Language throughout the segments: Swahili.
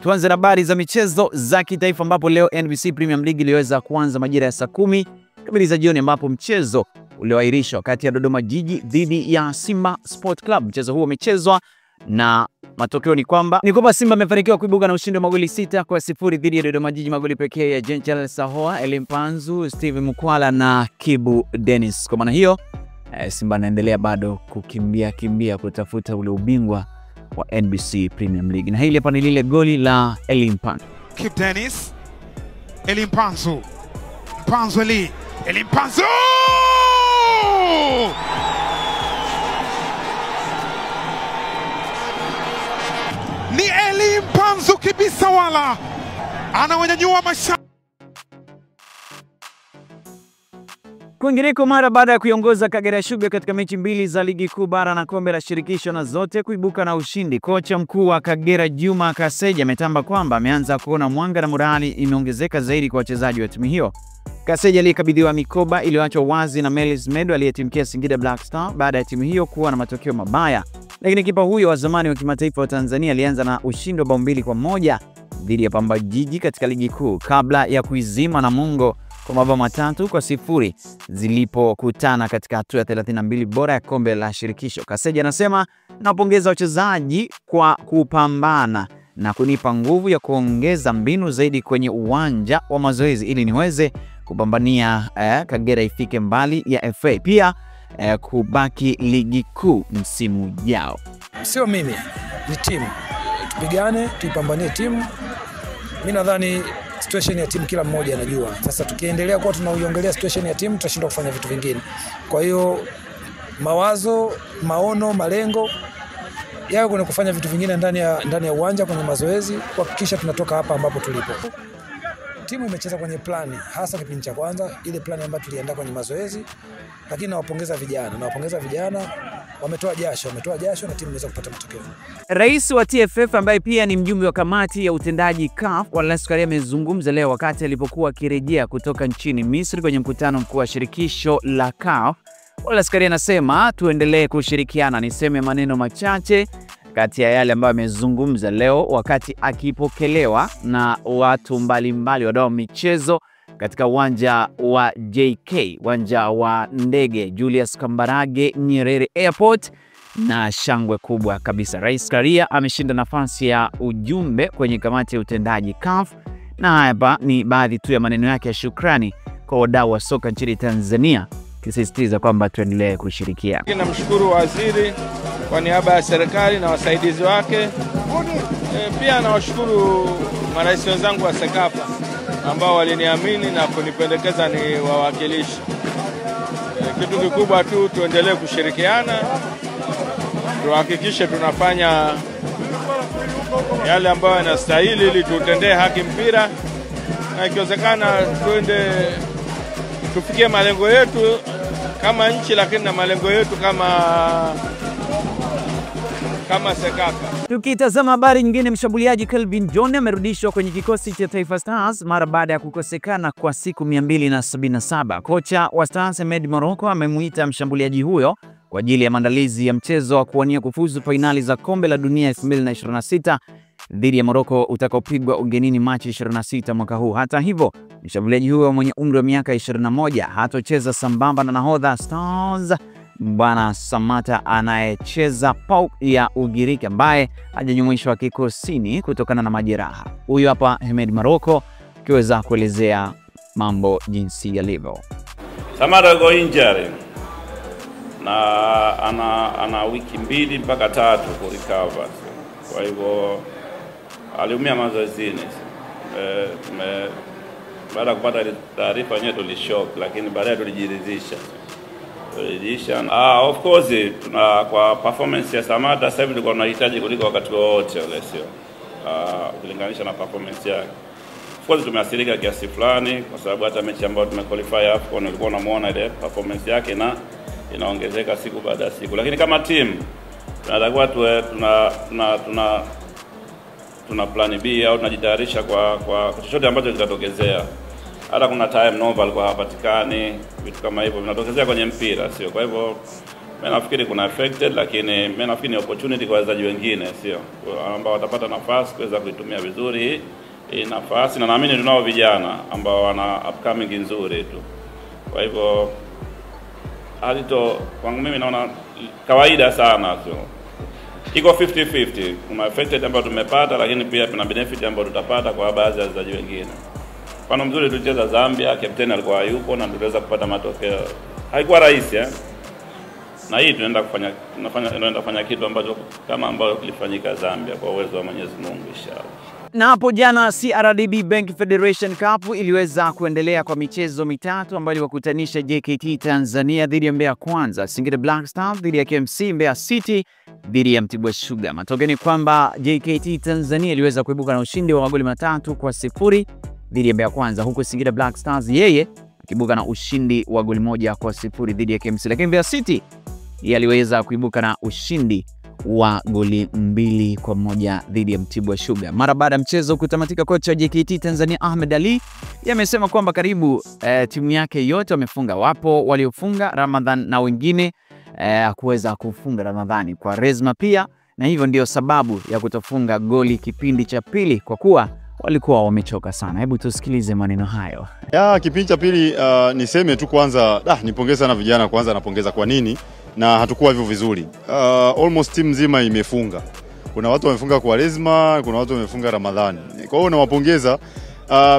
Tuanze na habari za michezo za kitaifa ambapo leo NBC Premier League iliweza kuanza majira ya saa 10 kamili za jioni ambapo mchezo ulioahirishwa kati ya Dodoma Jiji dhidi ya Simba Sport Club. Mchezo huo umechezwa na matokeo ni kwamba Simba amefanikiwa kuibuka na ushindi wa magoli 6-0 dhidi ya Dodoma Jiji, magoli pekee ya Jean Sahoa, Elimpanzu, Steve Mukwala na Kibu Dennis. Kwa maana hiyo Simba anaendelea bado kukimbia kutafuta ule ubingwa wa NBC Premier League. Na hili hapa ni lile goli la Elimpanzu. Kibu Dennis, Elimpanzu, Elimpanzu! Ni Elimpanzu Kibisawala anawanyanyua mashabiki. Kwingineko, mara baada ya kuiongoza Kagera Sugar katika mechi 2 za ligi kuu bara na kombe la shirikisho na zote kuibuka na ushindi, kocha mkuu wa Kagera Juma Kaseja ametamba kwamba ameanza kuona mwanga na morali imeongezeka zaidi kwa wachezaji wa timu hiyo. Kaseja alikabidhiwa mikoba iliyoachwa wazi na Melis Medo aliyetimkia Singida Black Star baada ya timu hiyo kuwa na matokeo mabaya. Lakini kipa huyo wa zamani wa kimataifa wa Tanzania alianza na ushindi wa bao 2-1 dhidi ya Pamba Jiji katika ligi kuu kabla ya kuizima Namungo kwa mabao 3-0 zilipokutana katika hatua ya 32 bora ya kombe la shirikisho. Kaseja anasema, napongeza wachezaji kwa kupambana na kunipa nguvu ya kuongeza mbinu zaidi kwenye uwanja wa mazoezi ili niweze kupambania Kagera ifike mbali ya FA, pia kubaki ligi kuu msimu ujao. Sio mimi, ni timu. Tupigane, tuipambanie timu. Mimi nadhani situation ya timu kila mmoja anajua. Sasa tukiendelea kuwa tunaiongelea situation ya timu tutashindwa kufanya vitu vingine. Kwa hiyo mawazo, maono, malengo yao kuna kufanya vitu vingine ndani ya uwanja kwenye mazoezi kuhakikisha tunatoka hapa ambapo tulipo. Timu imecheza kwenye plani hasa kipindi cha kwanza, ile plani ambayo tuliandaa kwenye mazoezi, lakini nawapongeza vijana, wametoa jasho na timu inaweza kupata matokeo. Rais wa TFF ambaye pia ni mjumbe wa kamati ya utendaji CAF, Wallace Karia, amezungumza leo wakati alipokuwa akirejea kutoka nchini Misri kwenye mkutano mkuu wa shirikisho la CAF. Wallace Karia anasema tuendelee kushirikiana. Niseme maneno machache kati ya yale ambayo amezungumza leo wakati akipokelewa na watu mbalimbali wadau michezo katika uwanja wa JK, uwanja wa ndege Julius Kambarage Nyerere Airport, na shangwe kubwa kabisa. Rais Karia ameshinda nafasi ya ujumbe kwenye kamati ya utendaji CAF, na hapa ni baadhi tu ya maneno yake ya shukrani kwa wadau wa soka nchini Tanzania, kisisitiza kwamba tuendelee kushirikiana. Namshukuru waziri kwa niaba ya serikali na wasaidizi wake. Pia nawashukuru marais wenzangu wa Sekafa ambao waliniamini na kunipendekeza ni wawakilishi. Kitu kikubwa tu tuendelee kushirikiana, tuhakikishe tunafanya yale ambayo yanastahili ili tutendee haki mpira, na ikiwezekana tufikie malengo yetu kama nchi, lakini na malengo yetu kama Sekafa. Tukitazama habari nyingine, mshambuliaji Kelvin John amerudishwa kwenye kikosi cha Taifa Stars mara baada ya kukosekana kwa siku 277. Kocha wa Stars Ahmed Morocco amemuita mshambuliaji huyo kwa ajili ya maandalizi ya mchezo wa kuwania kufuzu fainali za kombe la dunia 2026 dhidi ya Morocco utakaopigwa ugenini Machi 26 mwaka huu. Hata hivyo, mshambuliaji huyo mwenye umri wa miaka 21 hatocheza sambamba na nahodha Stars Bwana Samata anayecheza PAOK ya Ugiriki ambaye hajajumuishwa kikosini kutokana na majeraha. Huyu hapa Ahmed Morocco akiweza kuelezea mambo jinsi yalivyo. Samata go injury na ana wiki 2 mpaka 3 ku recover. Kwa hivyo aliumia mazoezini. Baada ya kupata taarifa yenyewe tulishock, lakini baadaye tulijiridhisha. Of course kwa performance ya Samata sasa hivi tulikuwa tunahitaji kuliko wakati wote ule, sio kulinganisha na performance yake. Of course tumeathirika kiasi fulani kwa sababu hata mechi ambayo tumequalify hapo nilikuwa namuona ile performance yake na inaongezeka siku baada ya siku, lakini kama team tunatakiwa tuna plan B au tunajitayarisha kwa chochote ambacho kitatokezea. Hata kuna time Nova alikuwa hapatikani, vitu kama hivyo vinatokezea kwenye mpira, sio? Kwa hivyo Mimi nafikiri kuna affected, lakini mimi nafikiri ni opportunity kwa wachezaji wengine, sio ambao watapata nafasi kuweza kuitumia vizuri hii nafasi, na naamini tunao vijana ambao wana upcoming nzuri tu. Kwa hivyo halito kwangu mimi naona kawaida sana tu. Iko 50-50. Kuna affected ambao tumepata, lakini pia tuna benefit ambao tutapata kwa baadhi ya wachezaji wengine. Mfano mzuri tulicheza Zambia, captain alikuwa hayupo na tuliweza kupata matokeo. Haikuwa rahisi na hii tunaenda kufanya kitu ambacho kama ambao kilifanyika Zambia kwa uwezo wa Mwenyezi Mungu inshallah. Na hapo jana CRDB Bank Federation Cup iliweza kuendelea kwa michezo mitatu ambayo iliwakutanisha JKT Tanzania dhidi ya Mbeya Kwanza, Singida Black Stars dhidi ya KMC, Mbeya City dhidi ya Mtibwa Sugar. Matokeo ni kwamba JKT Tanzania iliweza kuibuka na ushindi wa magoli 3-0 dhidi ya Mbeya Kwanza, huku Singida Black Stars yeye akiibuka na ushindi wa goli 1-0 dhidi ya KMC. Lakini Mbeya City yaliweza kuibuka na ushindi wa goli 2-1 dhidi ya Mtibwa Sugar. Mara baada ya mchezo kutamatika, kocha JKT Tanzania Ahmed Ali yamesema kwamba karibu timu yake yote wamefunga. Wapo waliofunga Ramadhan na wengine kuweza kufunga Ramadhani kwa Rezma pia, na hivyo ndio sababu ya kutofunga goli kipindi cha pili kwa kuwa walikuwa wamechoka sana. Hebu tusikilize maneno hayo. Kipindi cha pili niseme tu kwanza nipongeza sana vijana kwanza, napongeza kwa nini na hatukuwa hivyo vizuri. Almost team nzima imefunga. Kuna watu wamefunga kwa Rezma, kuna watu wamefunga Ramadhani. Kwa hiyo nawapongeza.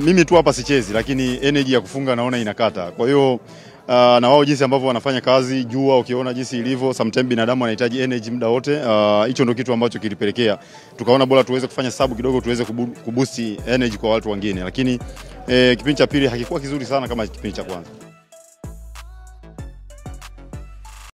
Mimi tu hapa sichezi, lakini energy ya kufunga naona inakata. Kwa hiyo na wao jinsi ambavyo wanafanya kazi, jua ukiona jinsi ilivyo, sometimes binadamu anahitaji energy muda wote. Hicho ndio kitu ambacho kilipelekea tukaona bora tuweze kufanya sababu kidogo, tuweze kuboost energy kwa watu wengine. Lakini kipindi cha pili hakikuwa kizuri sana kama kipindi cha kwanza.